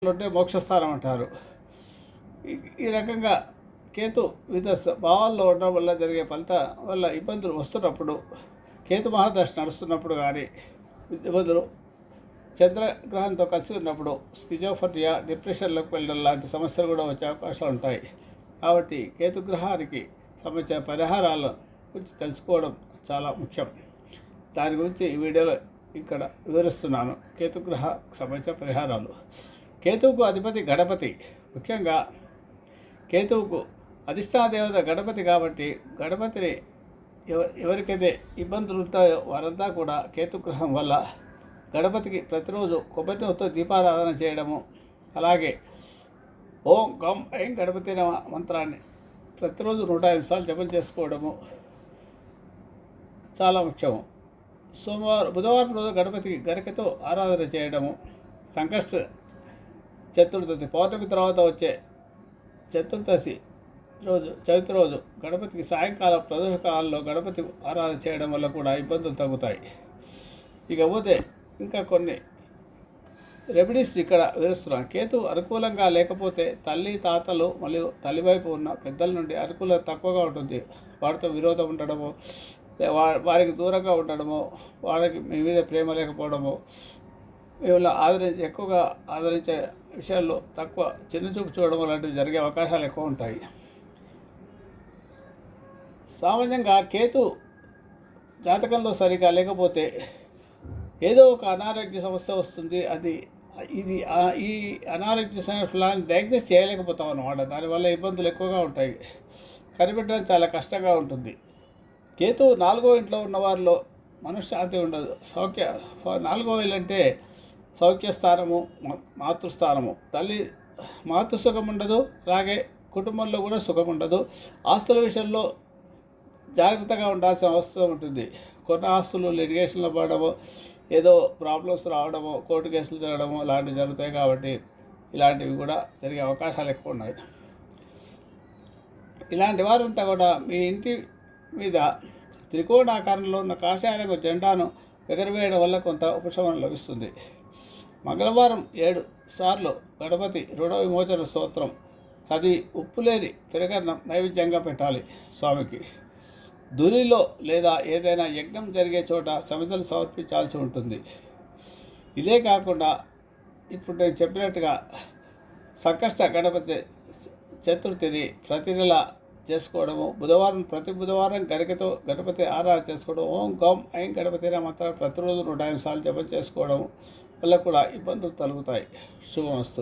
ఉంటే మోక్షస్థానం అంటారు. ఈ రకంగా కేతు వివిధ భావాల్లో ఉండడం వల్ల జరిగే ఫలిత వల్ల ఇబ్బందులు వస్తున్నప్పుడు, కేతు మహాదశ నడుస్తున్నప్పుడు కానీ ఇబ్బందులు, చంద్రగ్రహంతో కలిసి ఉన్నప్పుడు స్కిజోఫర్నియా, డిప్రెషన్లోకి వెళ్ళడం లాంటి సమస్యలు కూడా వచ్చే అవకాశాలు ఉంటాయి. కాబట్టి కేతుగ్రహానికి సంబంధించిన పరిహారాల గురించి తెలుసుకోవడం చాలా ముఖ్యం. దాని గురించి ఈ వీడియోలో ఇక్కడ వివరిస్తున్నాను. కేతుగ్రహకు సంబంధించిన పరిహారాలు. కేతువుకు అధిపతి గణపతి. ముఖ్యంగా కేతువుకు అధిష్టాన దేవత గణపతి కాబట్టి గణపతిని ఎవరికైతే ఇబ్బందులు ఉంటాయో వారంతా కూడా కేతుగ్రహం వల్ల గణపతికి ప్రతిరోజు కొబ్బరి నూనెతో దీపారాధన చేయడము, అలాగే ఓం గం ఐం గణపతి నమ మంత్రాన్ని ప్రతిరోజు 105 సార్లు జపం చేసుకోవడము చాలా ముఖ్యము. బుధవారం రోజు గణపతికి గరికతో ఆరాధన చేయడము, సంకష్ట చతుర్దశి పౌర్ణమి తర్వాత వచ్చే చతుర్దశి రోజు, చవితి రోజు గణపతికి సాయంకాలం ప్రదోషకాలంలో గణపతి ఆరాధన చేయడం వల్ల కూడా ఇబ్బందులు తగ్గుతాయి. ఇకపోతే ఇంకా కొన్ని రెమెడీస్ ఇక్కడ వివరిస్తున్నాను. కేతు అనుకూలంగా లేకపోతే తల్లి, తాతలు మరియు తల్లివైపు ఉన్న పెద్దల నుండి అనుకూలత తక్కువగా ఉంటుంది. వారితో విరోధం ఉండడము, వారికి దూరంగా ఉండడము, వారికి మీ మీద ప్రేమ లేకపోవడము, మిమ్మల్ని ఎక్కువగా ఆదరించే విషయాల్లో తక్కువ చిన్నచూపు చూడడం లాంటివి జరిగే అవకాశాలు ఎక్కువ ఉంటాయి. సామాన్యంగా కేతు జాతకంలో సరిగా లేకపోతే ఏదో ఒక అనారోగ్య సమస్య వస్తుంది. ఈ అనారోగ్య సమస్యలను డయాగ్నోస్ చేయలేకపోతాం అన్నమాట. దానివల్ల ఇబ్బందులు ఎక్కువగా ఉంటాయి. కనిపెట్టడం చాలా కష్టంగా ఉంటుంది. కేతు 4వ ఇంట్లో ఉన్న వారిలో మనశ్శాంతి ఉండదు. 4వ ఇల్లు అంటే సౌఖ్యస్థానము, మాతృస్థానము. మాతృసుఖం ఉండదు, అలాగే కుటుంబంలో కూడా సుఖం ఉండదు. ఆస్తుల విషయంలో జాగ్రత్తగా ఉండాల్సిన అవసరం ఉంటుంది. కొన్ని ఆస్తులు లిటిగేషన్లో పడడము, ఏదో ప్రాబ్లమ్స్ రావడము, కోర్టు కేసులు జరగడము ఇలాంటివి జరుగుతాయి. కాబట్టి ఇలాంటివి కూడా జరిగే అవకాశాలు ఎక్కువ ఉన్నాయి. ఇలాంటి వారంతా కూడా మీ ఇంటి మీద త్రికోణాకారంలో ఉన్న కాషాయ రంగు జెండాను ఎగరవేయడం వల్ల కొంత ఉపశమనం లభిస్తుంది. మంగళవారం 7 సార్లు గణపతి రుణ విమోచన స్తోత్రం చదివి ఉప్పులేని పెరగన్నం నైవేద్యంగా పెట్టాలి స్వామికి. ధూళిలో లేదా ఏదైనా యజ్ఞం జరిగే చోట సమిధలు సమర్పించాల్సి ఉంటుంది. ఇదే కాకుండా ఇప్పుడు నేను చెప్పినట్టుగా సంకష్ట గణపతి చతుర్థిని ప్రతి నెల చేసుకోవడము, ప్రతి బుధవారం గరికతో గణపతి ఆరాధన చేసుకోవడం, ఓం గం ఐం గణపతి మంత్రాలు ప్రతిరోజు 105 సార్లు జపం చేసుకోవడం వల్ల కూడా ఇబ్బందులు తొలగుతాయి. శుభమస్తు.